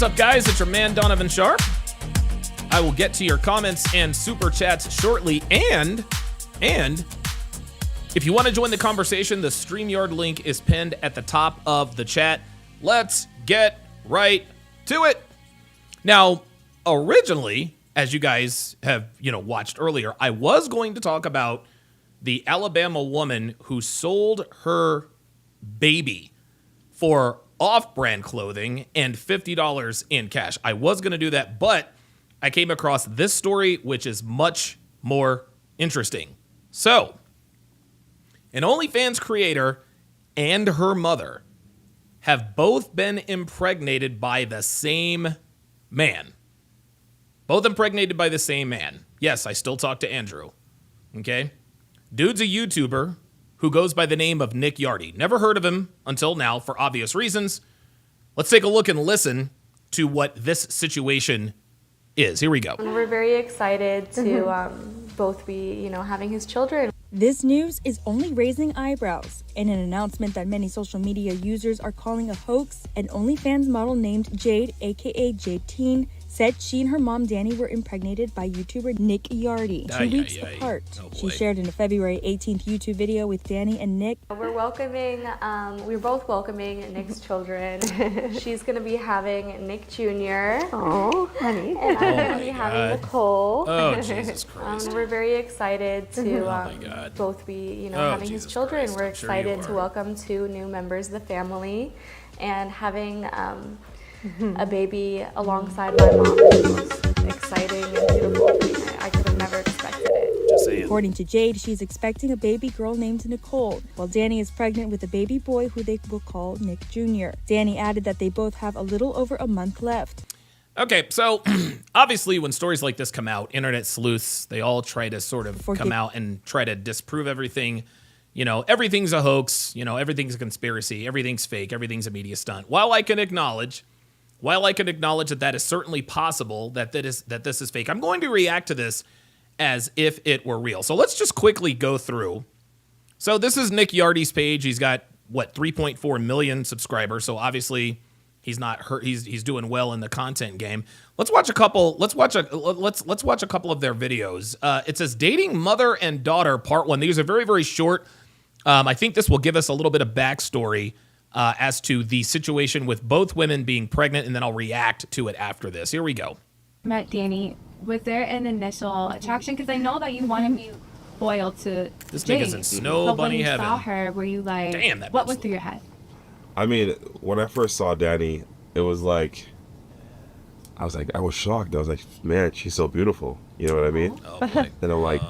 up, guys? It's your man, Donovan Sharp. I will get to your comments and super chats shortly. And if you want to join the conversation, the StreamYard link is pinned at the top of the chat. Let's get right to it. Now, originally, as you guys have, watched earlier, I was going to talk about the Alabama woman who sold her baby for off-brand clothing and $50 in cash. I was going to do that, but I came across this story, which is much more interesting. So, an OnlyFans creator and her mother have both been impregnated by the same man. Both impregnated by the same man. Yes, I still talk to Andrew. Okay? Dude's a YouTuber who goes by the name of Nick Yardy. Never heard of him until now for obvious reasons. Let's take a look and listen to what this situation is. Here we go. We're very excited to both be, having his children. This news is only raising eyebrows. In an announcement that many social media users are calling a hoax, an OnlyFans model named Jade, aka Jade Teen, said she and her mom Danny were impregnated by YouTuber Nick Yardy 2 weeks apart. She shared in a February 18th YouTube video with Danny and Nick. We're both welcoming Nick's children. She's going to be having Nick Jr. Oh, honey. And I'm going to be having Nicole. Oh, Jesus Christ. We're very excited to both be, having his children. We're excited to welcome 2 new members of the family and having a baby alongside my mom. It's exciting and beautiful. I could have never expected it. Just saying. According to Jade, she's expecting a baby girl named Nicole, while Danny is pregnant with a baby boy who they will call Nick Jr. Danny added that they both have a little over a month left. Okay, so obviously when stories like this come out, internet sleuths, they all try to sort of come out and try to disprove everything. Everything's a hoax, everything's a conspiracy, everything's fake, everything's a media stunt. While I can acknowledge that is certainly possible, that this is fake, I'm going to react to this as if it were real. So let's just quickly go through. So this is Nick Yardy's page. He's got 3.4 million subscribers. So obviously he's not hurt. He's doing well in the content game. Let's watch a couple. Let's watch a couple of their videos. It says dating mother and daughter part 1. These are very, very short. I think this will give us a little bit of backstory as to the situation with both women being pregnant, and then I'll react to it after this. Here we go. Met Danny. Was there an initial attraction? Because I know that you want to be loyal to this Jade. nigga's in snow but bunny when you heaven. saw her, were you like, damn, that what went through your head? I mean, when I first saw Danny, it was like, I was shocked. I was like, man, she's so beautiful. You know what I mean? Oh, boy. And I'm like,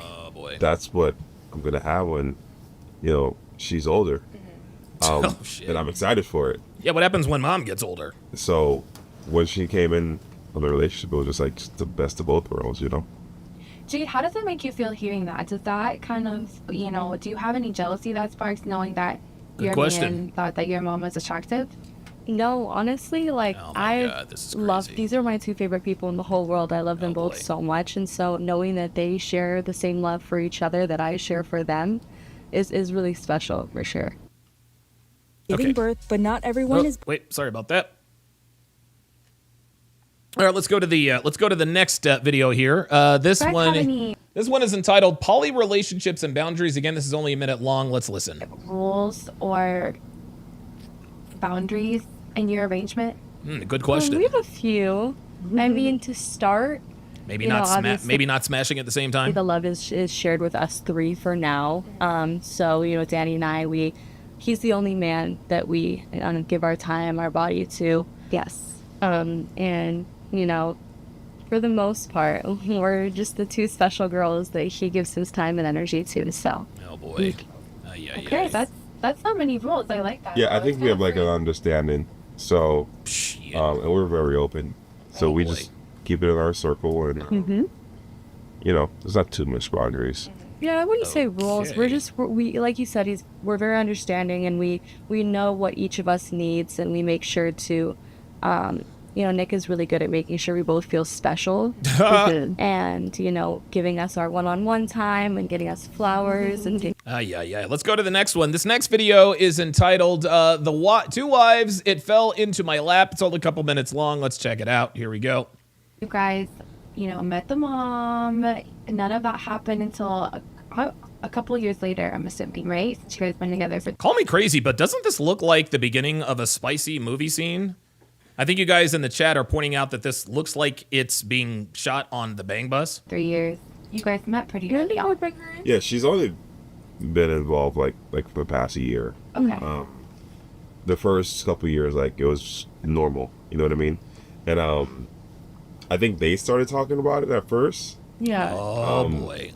that's what I'm going to have when, she's older. Oh, shit. And I'm excited for it. Yeah, what happens when mom gets older? So when she came in on the relationship, it was just like the best of both worlds, Jade, how does it make you feel hearing that? Does that kind of, do you have any jealousy that sparks knowing that your man thought that your mom was attractive? No, honestly, I love, these are my 2 favorite people in the whole world. I love them both so much. And so knowing that they share the same love for each other that I share for them is really special, for sure. Giving birth, but not everyone is. Wait, sorry about that. All right, let's go to the next video here. This one is entitled "Poly Relationships and Boundaries." Again, this is only a minute long. Let's listen. Rules or boundaries in your arrangement? Good question. We have a few. I mean, to start, maybe not smashing at the same time. The love is shared with us 3 for now. So Danny and I, he's the only man that we give our time, our body to. Yes. And for the most part, we're just the 2 special girls that he gives his time and energy to. So. Oh boy. Okay, that's not many rules. I like that. Yeah, I think we have an understanding. So, and we're very open. So we just keep it in our circle, and there's not too much boundaries. Yeah, I wouldn't say rules. We like you said, we're very understanding, and we know what each of us needs, and we make sure to Nick is really good at making sure we both feel special and, giving us our one-on-one time and getting us flowers and things. Yeah. Let's go to the next one. This next video is entitled Two Wives, It Fell Into My Lap. It's only a couple minutes long. Let's check it out. Here we go. You guys, met the mom. None of that happened until a couple of years later, I'm assuming, right? Since you guys been together for... Call me crazy, but doesn't this look like the beginning of a spicy movie scene? I think you guys in the chat are pointing out that this looks like it's being shot on the Bang Bus. 3 years. You guys met pretty early on. Yeah, she's only been involved like for the past year. Okay. The first couple of years, like, it was normal. You know what I mean? And I think they started talking about it at first. Yeah. Oh boy.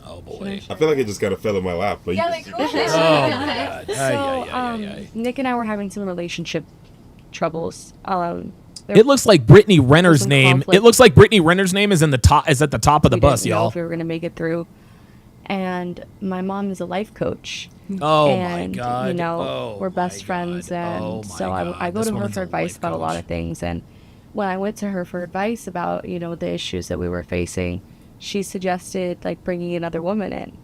I feel like it just kind of fell in my lap. But Yeah, like, Oh my God. So, Nick and I were having some relationship troubles. It looks like Brittany Renner's some name. conflict. It looks like Brittany Renner's name is at the top of the We bus, didn't know y'all. if we were going to make it through. And my mom is a life coach. Oh And, my God. we're best friends. And so I go to her for advice about a lot of things. And when I went to her for advice about, the issues that we were facing, she suggested, like, bringing another woman in.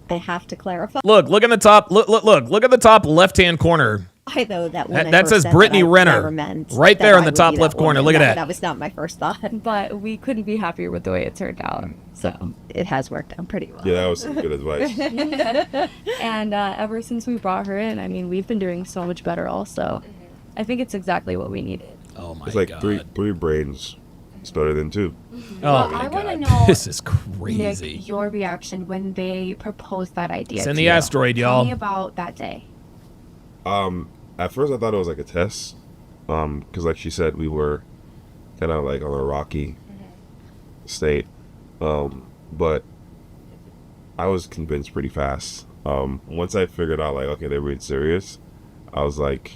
I have to clarify, Look at the top. Look at the top left-hand corner. though, that when That says Brittany Renner. Right there in the top left corner. Look at that. That was not my first thought, But we couldn't be happier with the way it turned out. So, it has worked out pretty well. yeah, that was some good advice. and ever since we brought her in, I mean, we've been doing so much better also. I think it's exactly what we needed. Oh my It's like God. three brains. It's better than two. Oh my I want to God. know, This is crazy. Nick, your reaction when they proposed that idea. Send to the you. asteroid, Tell y'all. me about that day. At first I thought it was like a test, because like she said, we were kind of like on a rocky state, but I was convinced pretty fast. Once I figured out, like, okay, they're being serious, I was like,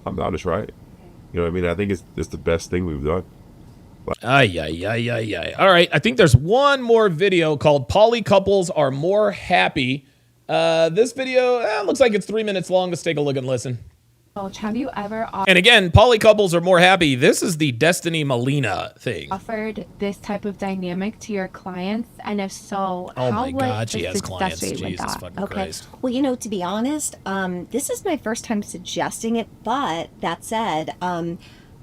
I'm down to try it. You know what I mean? I think it's the best thing we've done. Ay. All right, I think there's one more video called Poly Couples Are More Happy. This video looks like it's 3 minutes long. Let's take a look and listen. Coach, have you ever And again, poly couples are more happy. This is the Destiny Molina thing. offered this type of dynamic to your clients? And if so, Oh how my was God, she the has success clients. rate with Jesus that? fucking Okay. Christ. Well, to be honest, this is my first time suggesting it, but that said,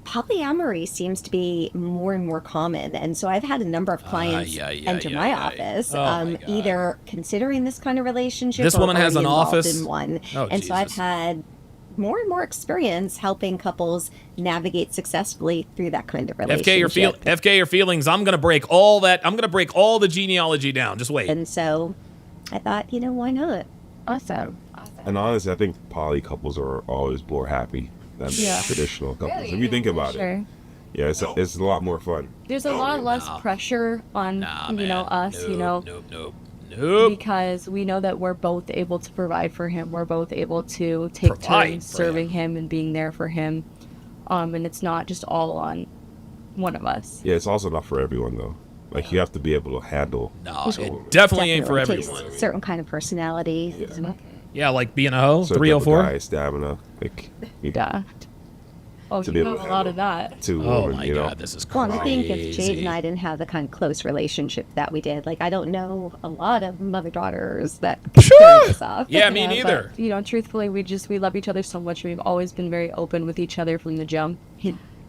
polyamory seems to be more and more common. And so I've had a number of clients enter my office, Oh my God. either considering this kind of relationship This or woman has already an involved office? in one. Oh, and so I've Jesus. had more and more experience helping couples navigate successfully through that kind of relationship. FK your feelings. I'm gonna break all that. I'm gonna break all the genealogy down. Just wait. And so I thought, why not? Awesome. And honestly, I think poly couples are always more happy than traditional couples. If you think about it, yeah, it's a lot more fun. There's a lot less pressure on, us, Nope. because we know that we're both able to provide for him. We're both able to take Provide turns for serving him and being there for him. And it's not just all on one of us. Yeah, it's also not for everyone though. Like, you have to be able to handle. No, it definitely ain't for Takes everyone. certain kind of personality. Yeah, like being a hoe. certain type of 304. guy, stamina. Like, Yeah. Oh, To you be have able a to lot handle. of that. two Oh women, my you know. God, this is Well, crazy. and I think if Jade and I didn't have the kind of close relationship that we did, like, I don't know a lot of mother-daughters that could carry this off. Yeah, me Yeah, neither. But, truthfully, we love each other so much. We've always been very open with each other from the jump.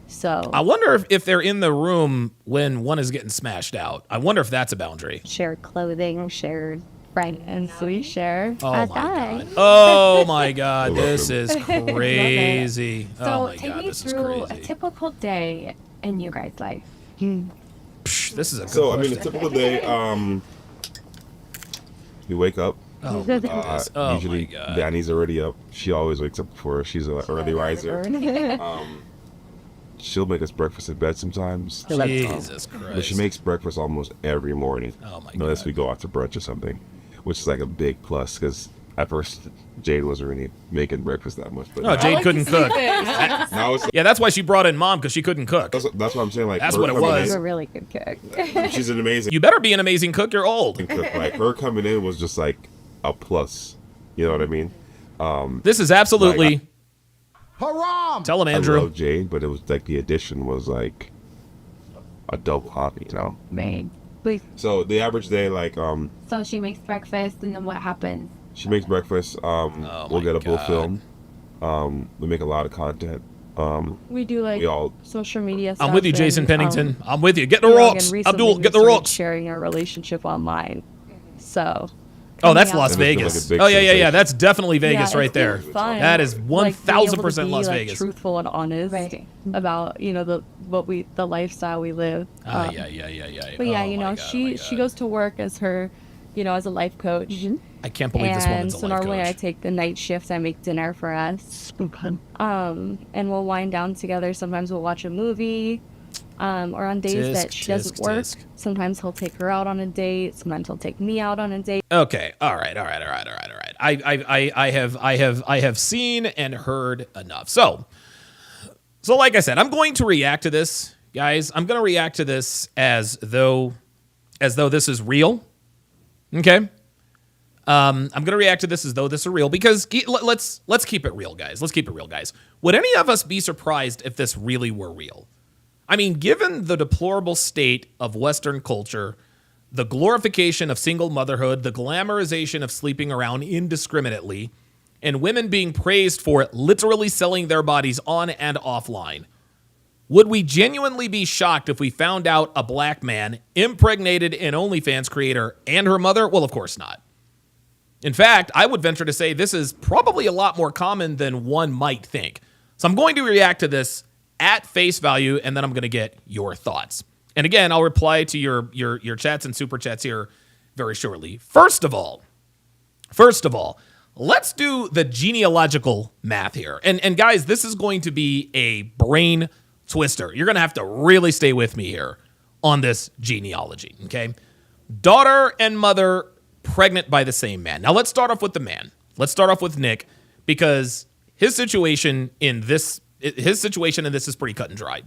So I wonder if they're in the room when one is getting smashed out. I wonder if that's a boundary. Shared clothing, shared and so we share. Oh a my guy. God. Oh my God. love This him. is crazy. So Oh my take God. me This is through a crazy. typical day in you guys' life. Psh, this is a good So, I question. mean, a typical day, we wake up. Oh my goodness. Oh Usually, my God. Danny's already up. She always wakes up before us. She's an early riser. She'll make us breakfast in bed sometimes. Jesus But she Christ. makes breakfast almost every morning. Oh my Unless God. we go out to brunch or something, which is like a big plus because at first Jade wasn't really making breakfast that much. But Oh, Jade couldn't cook. now it's Yeah, that's why she brought in mom, because she couldn't cook. that's what I'm saying. Like, That's her what it coming was. He's in- a really good cook. she's an amazing You better be an amazing cook. You're old. cook. Like, her coming in was just like a plus. You know what I mean? This is absolutely. Haram! Tell him, I Andrew. love Jade, but it was like the addition was like a dope hobby, you know. Right. Please. So the average day, like So she makes breakfast, and then what happens? she makes breakfast. We'll get a full film. We make a lot of content. We do like we all. social media stuff. I'm with you, Jason and, Pennington. I'm with you. Get the you know, rocks. and recently Abdul, we get the started rocks. Sharing our relationship online. So. Oh, that's coming out- Las That must be like a Vegas. big Oh, yeah. sensation. That's definitely Vegas Yeah, right it's been there. fun. That is Like, 1,000% being able Las to be, Vegas. truthful and honest about the lifestyle we live. Yeah. But yeah, Oh you my know, God, she goes to work as her, as a life coach. I can't believe this And woman's a so life normally coach. I take the night shift. I make dinner for us. And we'll wind down together. Sometimes we'll watch a movie. Or on days that she doesn't work. Sometimes he'll take her out on a date. Sometimes he'll take me out on a date. Okay. All right. I have seen and heard enough. So like I said, I'm going to react to this, guys. I'm going to react to this as though this is real. Okay. I'm going to react to this as though this is real because let's keep it real, guys. Let's keep it real, guys. Would any of us be surprised if this really were real? I mean, given the deplorable state of Western culture, the glorification of single motherhood, the glamorization of sleeping around indiscriminately, and women being praised for literally selling their bodies on and offline, would we genuinely be shocked if we found out a black man impregnated an OnlyFans creator and her mother? Well, of course not. In fact, I would venture to say this is probably a lot more common than one might think. So I'm going to react to this at face value, and then I'm going to get your thoughts. And again, I'll reply to your chats and super chats here very shortly. First of all, let's do the genealogical math here. And guys, this is going to be a brain twister. You're going to have to really stay with me here on this genealogy, okay? Daughter and mother pregnant by the same man. Now let's start off with the man. Let's start off with Nick because his situation in this is pretty cut and dried.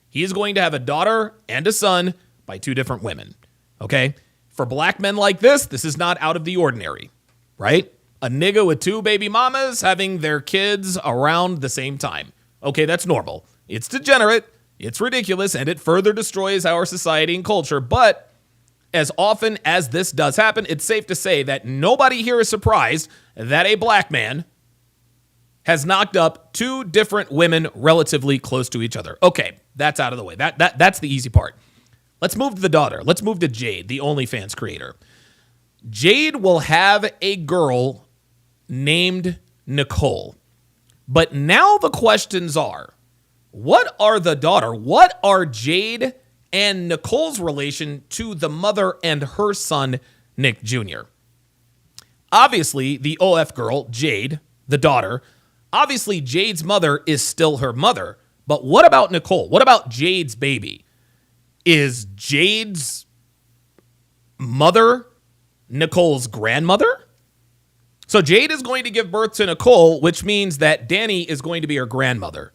He is going to have a daughter and a son by two different women. Okay? For black men like this is not out of the ordinary, right? A nigga with two baby mamas having their kids around the same time. Okay, that's normal. It's degenerate, it's ridiculous, and it further destroys our society and culture. But as often as this does happen, it's safe to say that nobody here is surprised that a black man has knocked up two different women relatively close to each other. Okay, that's out of the way. That's the easy part. Let's move to the daughter. Let's move to Jade, the OnlyFans creator. Jade will have a girl named Nicole. But now the questions are, what are Jade and Nicole's relation to the mother and her son, Nick Jr.? Obviously, the OF girl, Jade, the daughter, obviously, Jade's mother is still her mother, but what about Nicole? What about Jade's baby? Is Jade's mother Nicole's grandmother? So Jade is going to give birth to Nicole, which means that Danny is going to be her grandmother.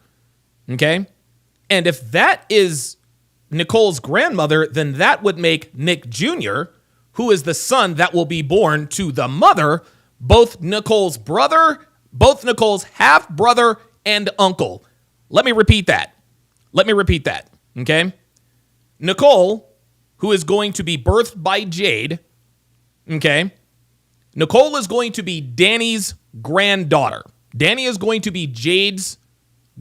Okay? And if that is Nicole's grandmother, then that would make Nick Jr., who is the son that will be born to the mother, both Nicole's half-brother and uncle. Let me repeat that. Okay? Nicole, who is going to be birthed by Jade, okay? Nicole is going to be Danny's granddaughter. Danny is going to be Jade's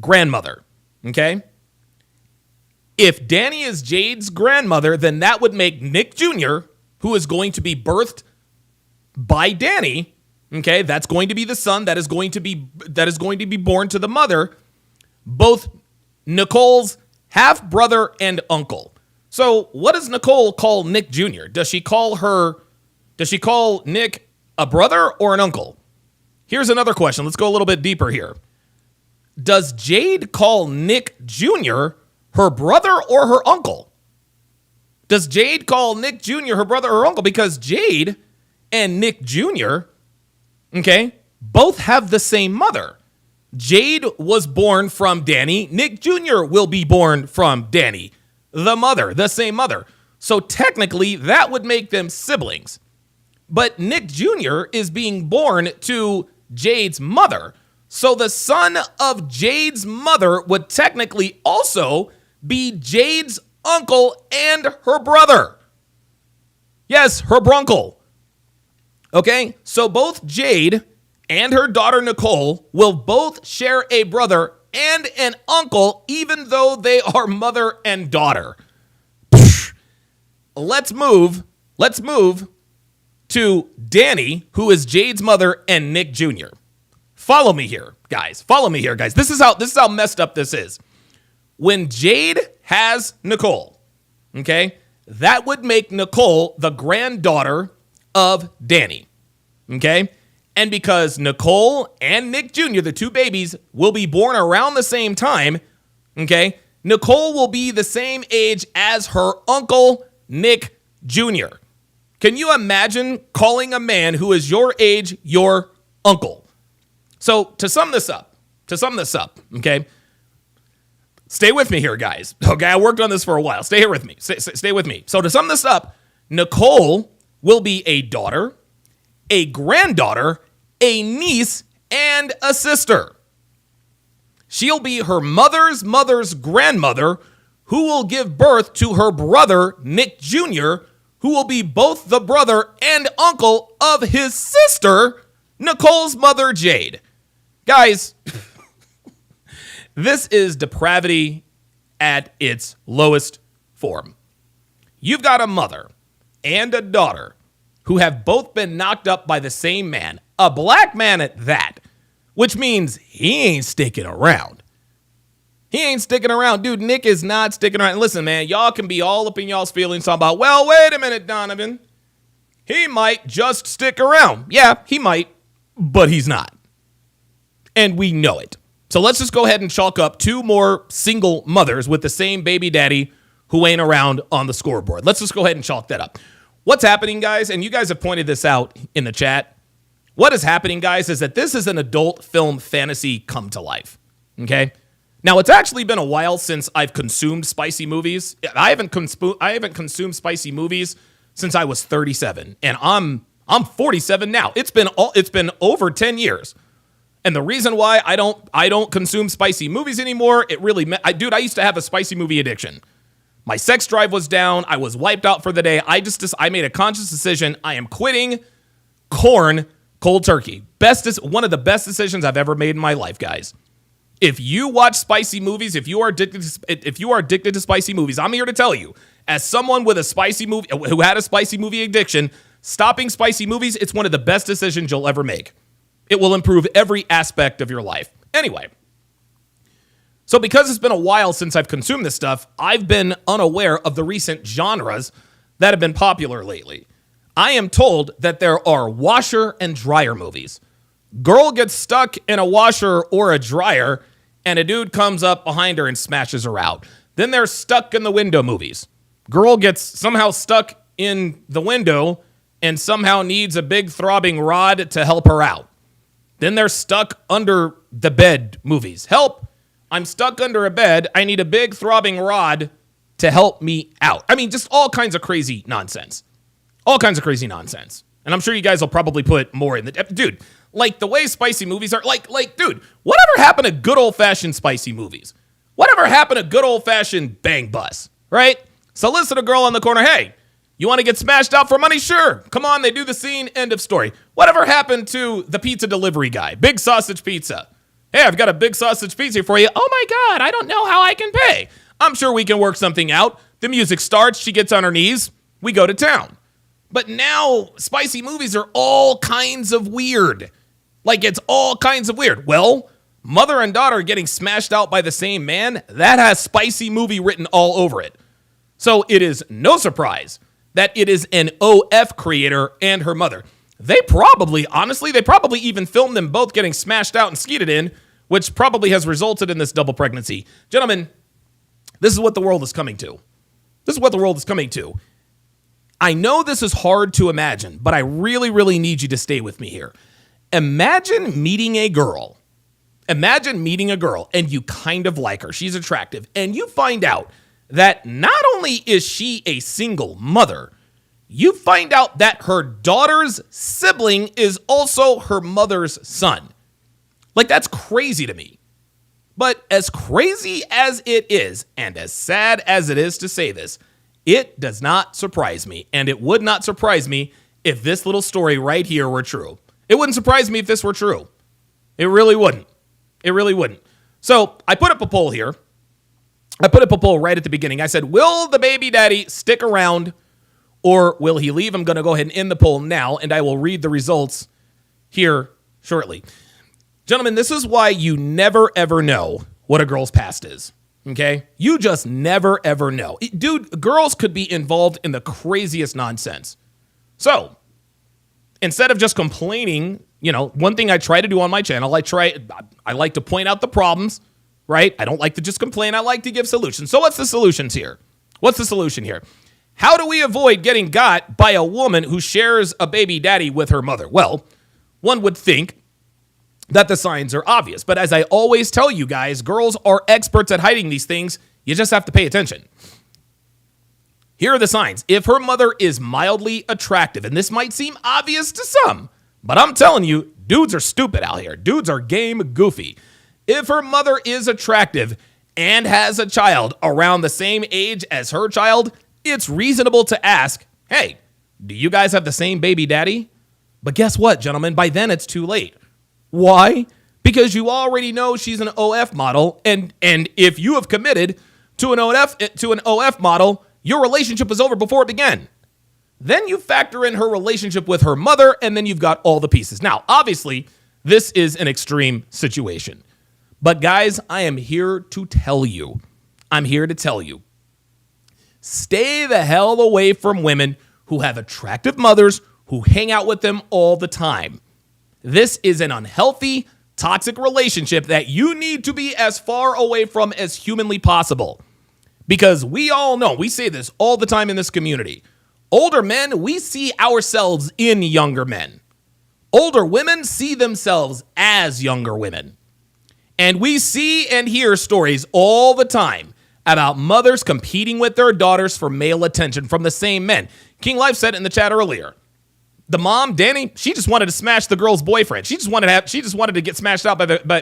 grandmother, okay? If Danny is Jade's grandmother, then that would make Nick Jr., who is going to be birthed by Danny, okay, that's going to be the son that is going to be born to the mother, both Nicole's half-brother and uncle. So what does Nicole call Nick Jr.? Does she call Nick a brother or an uncle? Here's another question. Let's go a little bit deeper here. Does Jade call Nick Jr. her brother or her uncle? Does Jade call Nick Jr. her brother or uncle? Because Jade and Nick Jr., okay, both have the same mother. Jade was born from Danny. Nick Jr. will be born from Danny. The same mother. So technically, that would make them siblings. But Nick Jr. is being born to Jade's mother. So the son of Jade's mother would technically also be Jade's uncle and her brother. Yes, her brunkle. Okay, so both Jade and her daughter Nicole will both share a brother and an uncle, even though they are mother and daughter. Let's move to Danny, who is Jade's mother, and Nick Jr. Follow me here, guys. This is how messed up this is. When Jade has Nicole, okay, that would make Nicole the granddaughter of Danny, okay? And because Nicole and Nick Jr., the two babies, will be born around the same time, okay, Nicole will be the same age as her uncle, Nick Jr. Can you imagine calling a man who is your age your uncle? So to sum this up, okay, stay with me here, guys. Okay, I worked on this for a while. Stay here with me. Stay with me. So to sum this up, Nicole will be a daughter, a granddaughter, a niece, and a sister. She'll be her mother's mother's grandmother, who will give birth to her brother, Nick Jr., who will be both the brother and uncle of his sister, Nicole's mother, Jade. Guys, this is depravity at its lowest form. You've got a mother and a daughter who have both been knocked up by the same man, a black man at that, which means he ain't sticking around. Dude, Nick is not sticking around. And listen, man, y'all can be all up in y'all's feelings talking about, well, wait a minute, Donovan. He might just stick around. Yeah, he might, but he's not. And we know it. So let's just go ahead and chalk up two more single mothers with the same baby daddy who ain't around on the scoreboard. Let's just go ahead and chalk that up. What's happening, guys, and you guys have pointed this out in the chat, what is happening, guys, is that this is an adult film fantasy come to life, okay? Now, it's actually been a while since I've consumed spicy movies. I haven't consumed spicy movies since I was 37, and I'm 47 now. It's been over 10 years. And the reason why I don't consume spicy movies anymore, I used to have a spicy movie addiction. My sex drive was down. I was wiped out for the day. I made a conscious decision. I am quitting corn cold turkey. One of the best decisions I've ever made in my life, guys. If you watch spicy movies, if you are addicted to spicy movies, I'm here to tell you, as someone with a spicy movie who had a spicy movie addiction, stopping spicy movies, it's one of the best decisions you'll ever make. It will improve every aspect of your life. Anyway, so because it's been a while since I've consumed this stuff, I've been unaware of the recent genres that have been popular lately. I am told that there are washer and dryer movies. Girl gets stuck in a washer or a dryer, and a dude comes up behind her and smashes her out. Then there's stuck in the window movies. Girl gets somehow stuck in the window and somehow needs a big throbbing rod to help her out. Then there's stuck under the bed movies. Help, I'm stuck under a bed. I need a big throbbing rod to help me out. I mean, just all kinds of crazy nonsense. And I'm sure you guys will probably put more in the... Dude, like the way spicy movies are... Dude, whatever happened to good old-fashioned spicy movies? Whatever happened to good old-fashioned bang bus, right? So listen to girl on the corner, hey, you want to get smashed out for money? Sure. Come on, they do the scene, end of story. Whatever happened to the pizza delivery guy? Big sausage pizza. Hey, I've got a big sausage pizza for you. Oh my God, I don't know how I can pay. I'm sure we can work something out. The music starts, she gets on her knees, we go to town. But now spicy movies are all kinds of weird. Like, it's all kinds of weird. Well, mother and daughter getting smashed out by the same man, that has spicy movie written all over it. So it is no surprise that it is an OF creator and her mother. They probably even filmed them both getting smashed out and skeeted in, which probably has resulted in this double pregnancy. Gentlemen, this is what the world is coming to. I know this is hard to imagine, but I really, really need you to stay with me here. Imagine meeting a girl and you kind of like her. She's attractive. And you find out that not only is she a single mother, you find out that her daughter's sibling is also her mother's son. Like, that's crazy to me. But as crazy as it is, and as sad as it is to say this, it does not surprise me. And it would not surprise me if this little story right here were true. It wouldn't surprise me if this were true. It really wouldn't. It really wouldn't. So I put up a poll here. I put up a poll right at the beginning. I said, will the baby daddy stick around or will he leave? I'm going to go ahead and end the poll now, and I will read the results here shortly. Gentlemen, this is why you never, ever know what a girl's past is, okay? You just never, ever know. Dude, girls could be involved in the craziest nonsense. So, instead of just complaining, one thing I try to do on my channel, I like to point out the problems, right? I don't like to just complain. I like to give solutions. So what's the solutions here? What's the solution here? How do we avoid getting got by a woman who shares a baby daddy with her mother? Well, one would think that the signs are obvious. But as I always tell you guys, girls are experts at hiding these things. You just have to pay attention. Here are the signs. If her mother is mildly attractive, and this might seem obvious to some, but I'm telling you, dudes are stupid out here. Dudes are game goofy. If her mother is attractive and has a child around the same age as her child, it's reasonable to ask, hey, do you guys have the same baby daddy? But guess what, gentlemen? By then it's too late. Why? Because you already know she's an OF model, and if you have committed to an OF model, your relationship was over before it began. Then you factor in her relationship with her mother, and then you've got all the pieces. Now, obviously, this is an extreme situation. But guys, I am here to tell you. Stay the hell away from women who have attractive mothers who hang out with them all the time. This is an unhealthy, toxic relationship that you need to be as far away from as humanly possible. Because we all know, we say this all the time in this community. Older men, we see ourselves in younger men. Older women see themselves as younger women. And we see and hear stories all the time about mothers competing with their daughters for male attention from the same men. King Life said it in the chat earlier. The mom, Danny, she just wanted to smash the girl's boyfriend. She just wanted to get smashed out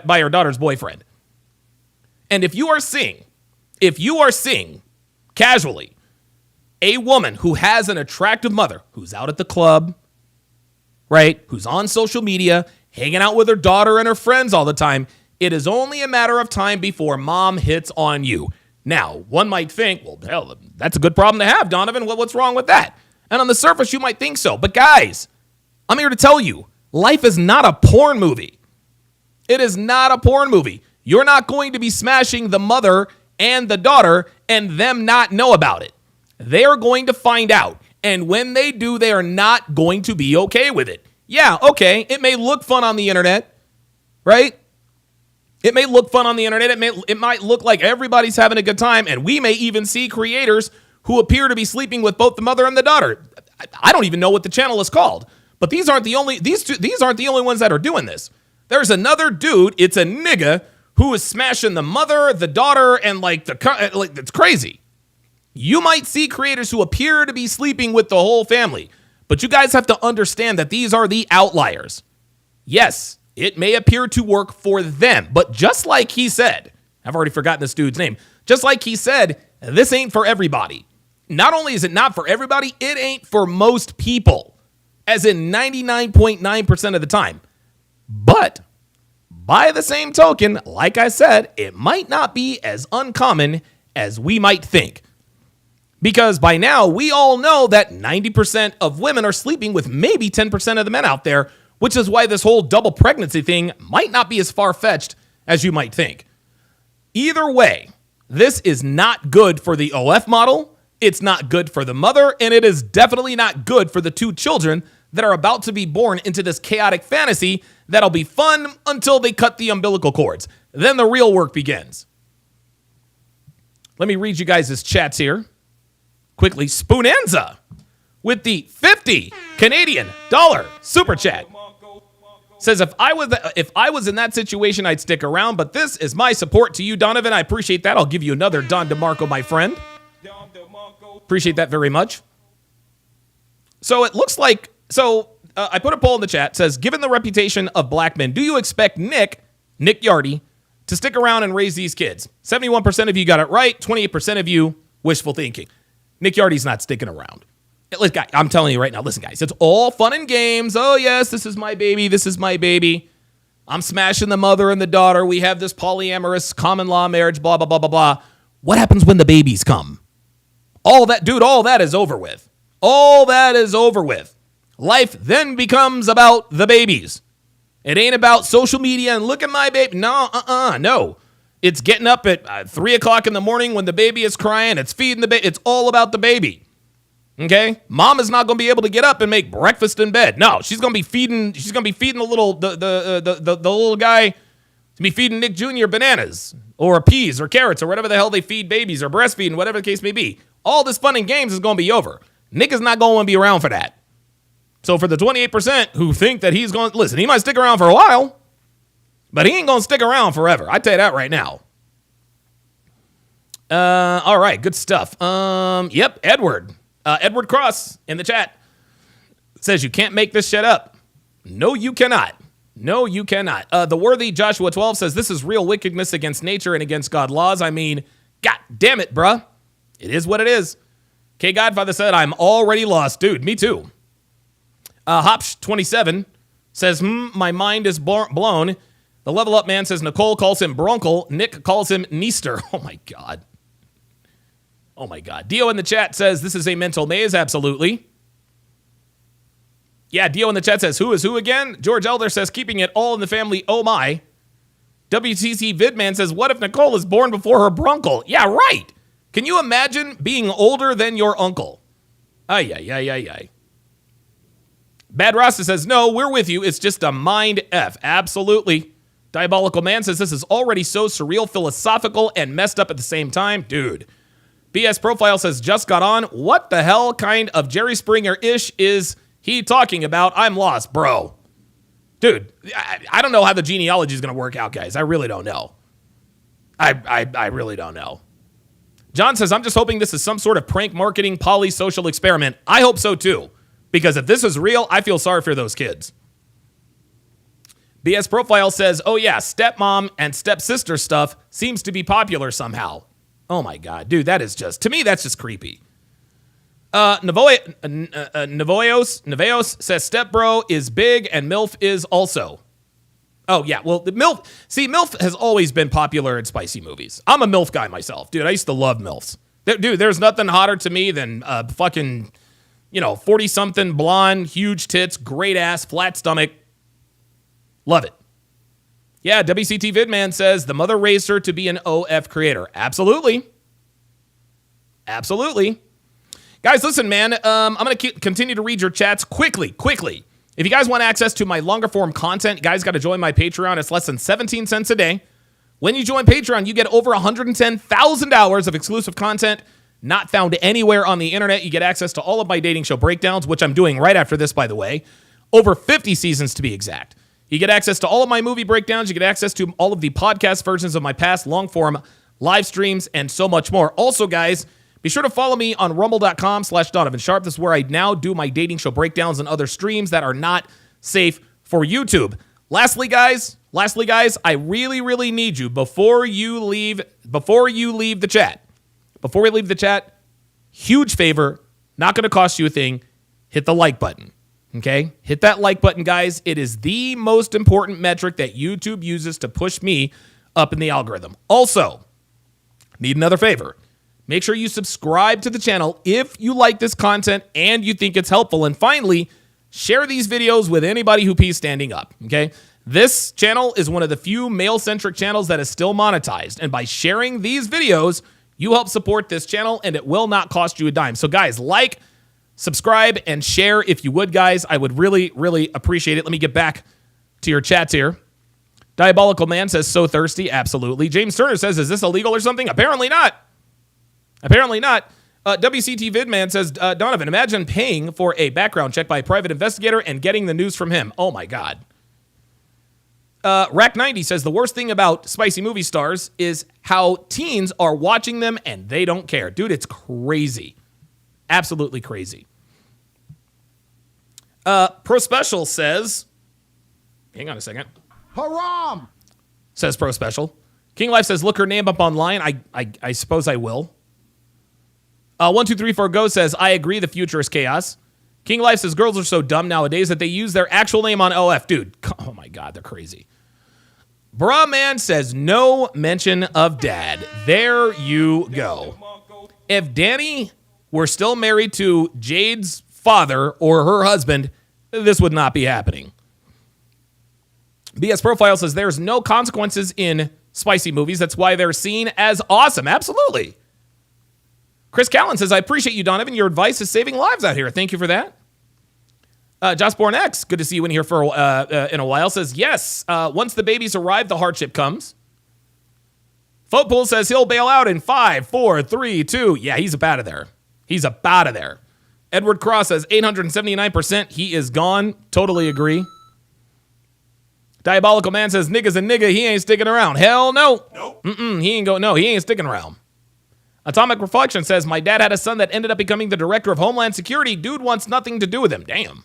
by her daughter's boyfriend. And if you are seeing casually a woman who has an attractive mother who's out at the club, right, who's on social media, hanging out with her daughter and her friends all the time, it is only a matter of time before mom hits on you. Now, one might think, well, hell, that's a good problem to have, Donovan. What's wrong with that? And on the surface, you might think so. But guys, I'm here to tell you, life is not a porn movie. It is not a porn movie. You're not going to be smashing the mother and the daughter and them not know about it. They are going to find out. And when they do, they are not going to be okay with it. Yeah, okay, it may look fun on the internet, right? It may look fun on the internet. It might look like everybody's having a good time. And we may even see creators who appear to be sleeping with both the mother and the daughter. I don't even know what the channel is called. But these aren't the only ones that are doing this. There's another dude, it's a nigga, who is smashing the mother, the daughter, and it's crazy. You might see creators who appear to be sleeping with the whole family, but you guys have to understand that these are the outliers. Yes, it may appear to work for them, but just like he said, I've already forgotten this dude's name, just like he said, this ain't for everybody. Not only is it not for everybody, it ain't for most people, as in 99.9% of the time. But by the same token, like I said, it might not be as uncommon as we might think. Because by now, we all know that 90% of women are sleeping with maybe 10% of the men out there, which is why this whole double pregnancy thing might not be as far-fetched as you might think. Either way, this is not good for the OF model, it's not good for the mother, and it is definitely not good for the two children that are about to be born into this chaotic fantasy that'll be fun until they cut the umbilical cords. Then the real work begins. Let me read you guys' chats here. Quickly, Spoonanza with the 50 Canadian dollar super chat says, if I was in that situation, I'd stick around, but this is my support to you, Donovan. I appreciate that. I'll give you another Don DeMarco, my friend. Appreciate that very much. So it looks like, I put a poll in the chat, says, given the reputation of black men, do you expect Nick Yardy, to stick around and raise these kids. 71% of you got it right. 28% of you wishful thinking. Nick Yardy's not sticking around. Listen, I'm telling you right now, listen, guys, it's all fun and games. Oh, yes, this is my baby. This is my baby. I'm smashing the mother and the daughter. We have this polyamorous common law marriage, blah, blah, blah, blah, blah. What happens when the babies come? All that is over with. All that is over with. Life then becomes about the babies. It ain't about social media and look at my baby. No. It's getting up at 3 o'clock in the morning when the baby is crying. It's feeding the baby. It's all about the baby. Okay? Mom is not going to be able to get up and make breakfast in bed. No, she's going to be feeding the little guy, to be feeding Nick Jr. bananas or peas or carrots or whatever the hell they feed babies or breastfeeding, whatever the case may be. All this fun and games is going to be over. Nick is not going to be around for that. So for the 28% who think that he's going to, listen, he might stick around for a while, but he ain't going to stick around forever. I tell you that right now. All right, good stuff. Yep, Edward Cross in the chat says you can't make this shit up. No, you cannot. No, you cannot. The worthy Joshua 12 says this is real wickedness against nature and against God laws. I mean, God damn it, bruh. It is what it is. K Godfather said, I'm already lost. Dude, me too. Hopsh27 says, my mind is blown. The Level Up Man says Nicole calls him Bronkel. Nick calls him Neester. Oh, my God. Oh, my God. Dio in the chat says, this is a mental maze. Absolutely. Yeah, Dio in the chat says, who is who again? George Elder says, keeping it all in the family. Oh, my. WTC Vidman says, what if Nicole is born before her Bronkel? Yeah, right. Can you imagine being older than your uncle? Ay. Bad Rasta says, no, we're with you. It's just a mind F. Absolutely. Diabolical Man says, this is already so surreal, philosophical, and messed up at the same time. Dude. BS Profile says, just got on. What the hell kind of Jerry Springer-ish is he talking about? I'm lost, bro. Dude, I don't know how the genealogy is going to work out, guys. I really don't know. I really don't know. John says, I'm just hoping this is some sort of prank marketing polysocial experiment. I hope so, too. Because if this is real, I feel sorry for those kids. BS Profile says, oh yeah, stepmom and stepsister stuff seems to be popular somehow. Oh my God, dude, that is just, to me, that's just creepy. Nevoios says stepbro is big and MILF is also. Oh yeah, well, the MILF has always been popular in spicy movies. I'm a MILF guy myself, dude. I used to love MILFs. Dude, there's nothing hotter to me than fucking, 40-something, blonde, huge tits, great ass, flat stomach. Love it. Yeah, WCT Vidman says the mother raised her to be an OF creator. Absolutely. Guys, listen, man. I'm going to continue to read your chats quickly. If you guys want access to my longer form content, you guys got to join my Patreon. It's less than 17 cents a day. When you join Patreon, you get over 110,000 hours of exclusive content not found anywhere on the internet. You get access to all of my dating show breakdowns, which I'm doing right after this, by the way. Over 50 seasons to be exact. You get access to all of my movie breakdowns. You get access to all of the podcast versions of my past long-form live streams and so much more. Also, guys, be sure to follow me on rumble.com/Donovan Sharp. This is where I now do my dating show breakdowns and other streams that are not safe for YouTube. Lastly, guys, I really, really need you before you leave the chat. Before we leave the chat, huge favor, not going to cost you a thing, hit the like button. Okay? Hit that like button, guys. It is the most important metric that YouTube uses to push me up in the algorithm. Also, need another favor. Make sure you subscribe to the channel if you like this content and you think it's helpful. And finally, share these videos with anybody who pees standing up. Okay? This channel is one of the few male-centric channels that is still monetized. And by sharing these videos, you help support this channel and it will not cost you a dime. So guys, like, subscribe, and share if you would, guys. I would really, really appreciate it. Let me get back to your chats here. Diabolical Man says, so thirsty. Absolutely. James Turner says, is this illegal or something? Apparently not. WCT Vidman says, Donovan, imagine paying for a background check by a private investigator and getting the news from him. Oh, my God. Rack90 says, the worst thing about spicy movie stars is how teens are watching them and they don't care. Dude, it's crazy. Absolutely crazy. Pro Special says, hang on a second. Haram! Says Pro Special. King Life says, look her name up online. I suppose I will. 1234 Go says, I agree the future is chaos. King Life says, girls are so dumb nowadays that they use their actual name on OF. Dude, oh my God, they're crazy. Bruh Man says, no mention of dad. There you go. If Danny were still married to Jade's father or her husband, this would not be happening. BS Profile says, there's no consequences in spicy movies. That's why they're seen as awesome. Absolutely. Chris Callan says, I appreciate you, Donovan. Your advice is saving lives out here. Thank you for that. Jossborn X, good to see you in here for in a while, says, yes, once the babies arrive, the hardship comes. Footpool says he'll bail out in 5, 4, 3, 2. Yeah, he's up out of there. He's up out of there. Edward Cross says 879%. He is gone. Totally agree. Diabolical Man says, nigga's a nigga. He ain't sticking around. Hell no. Nope. He ain't sticking around. Atomic Reflection says, my dad had a son that ended up becoming the director of Homeland Security. Dude wants nothing to do with him. Damn.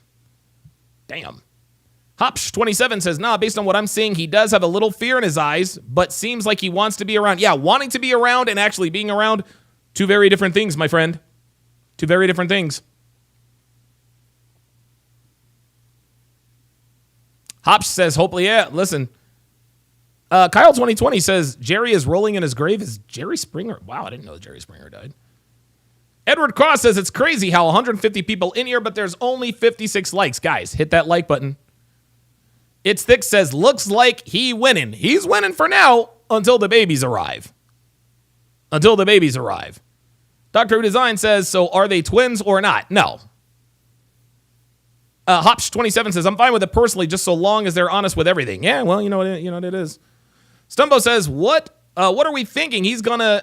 Hopsh27 says, nah, based on what I'm seeing, he does have a little fear in his eyes, but seems like he wants to be around. Yeah, wanting to be around and actually being around, two very different things, my friend. Two very different things. Hopsh says, hopefully, yeah, listen. Kyle 2020 says, Jerry is rolling in his grave. Is Jerry Springer? Wow, I didn't know Jerry Springer died. Edward Cross says, it's crazy how 150 people in here, but there's only 56 likes. Guys, hit that like button. It's Thick says, looks like he winning. He's winning for now until the babies arrive. Until the babies arrive. Dr. Who Design says, so are they twins or not? No. Hopsh27 says, I'm fine with it personally, just so long as they're honest with everything. Yeah, well, you know what it is. Stumbo says, what are we thinking? He's gonna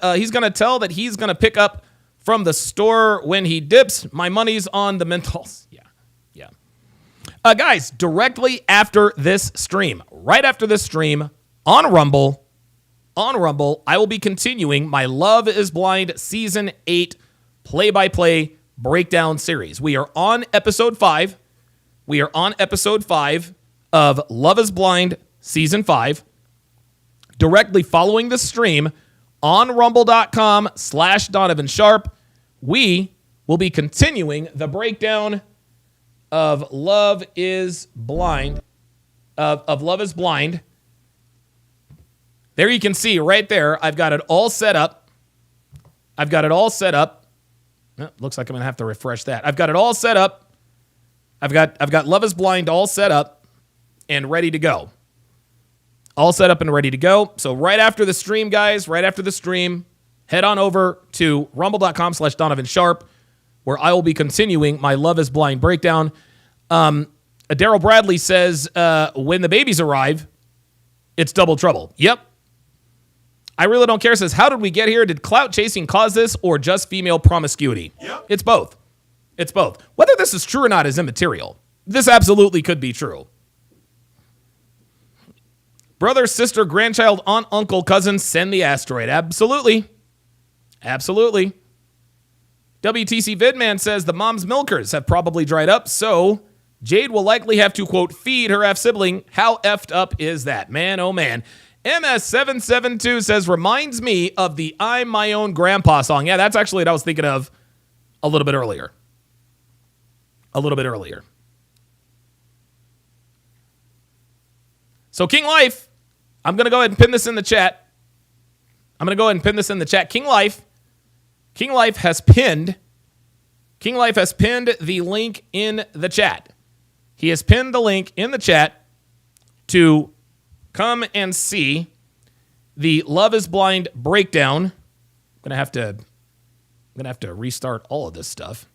tell that he's gonna pick up from the store when he dips. My money's on the mentals. Yeah. Guys, directly after this stream, right after this stream, on Rumble, I will be continuing my Love is Blind Season 8 play-by-play breakdown series. We are on episode 5. We are on episode 5 of Love is Blind Season 5. Directly following the stream on rumble.com/Donovan Sharp, we will be continuing the breakdown of Love is Blind. Of Love is Blind. There you can see right there, I've got it all set up. Looks like I'm going to have to refresh that. I've got it all set up. I've got Love is Blind all set up and ready to go. All set up and ready to go. So right after the stream, guys, head on over to rumble.com/Donovan Sharp, where I will be continuing my Love is Blind breakdown. Daryl Bradley says, when the babies arrive, it's double trouble. Yep. I really don't care. Says, how did we get here? Did clout chasing cause this or just female promiscuity? Yep. It's both. Whether this is true or not is immaterial. This absolutely could be true. Brother, sister, grandchild, aunt, uncle, cousin, send the asteroid. Absolutely. WTC Vidman says the mom's milkers have probably dried up, so Jade will likely have to, quote, feed her half-sibling. How effed up is that? Man, oh man. MS772 says, reminds me of the I'm My Own Grandpa song. Yeah, that's actually what I was thinking of a little bit earlier. So King Life, I'm going to go ahead and pin this in the chat. King Life has pinned the link in the chat. He has pinned the link in the chat to come and see the Love is Blind breakdown. I'm gonna have to restart all of this stuff.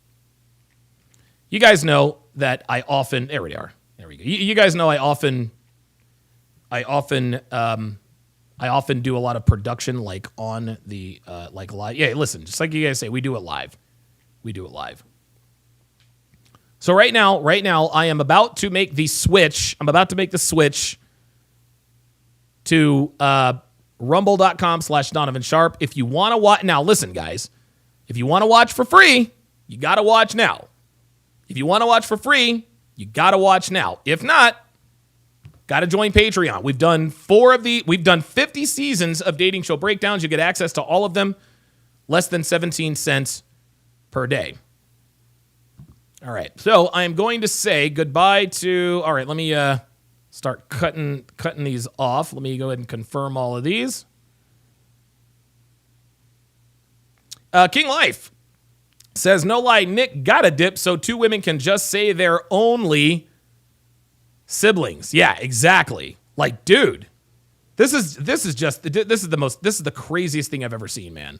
You guys know that I often there we go. You guys know I often do a lot of production like on the like live. Yeah, listen, just like you guys say, we do it live. So right now I am about to make the switch. To rumble.com/Donovan Sharp. If you want to watch now, listen, guys. If you want to watch for free, you got to watch now. If not, Got to join Patreon. We've done 50 seasons of dating show breakdowns. You get access to all of them. Less than 17 cents per day. All right. So I'm going to say goodbye to, all right, let me start cutting these off. Let me go ahead and confirm all of these. King Life says, no lie, Nick got a dip so two women can just say they're only siblings. Yeah, exactly. Like, dude, this is the craziest thing I've ever seen, man.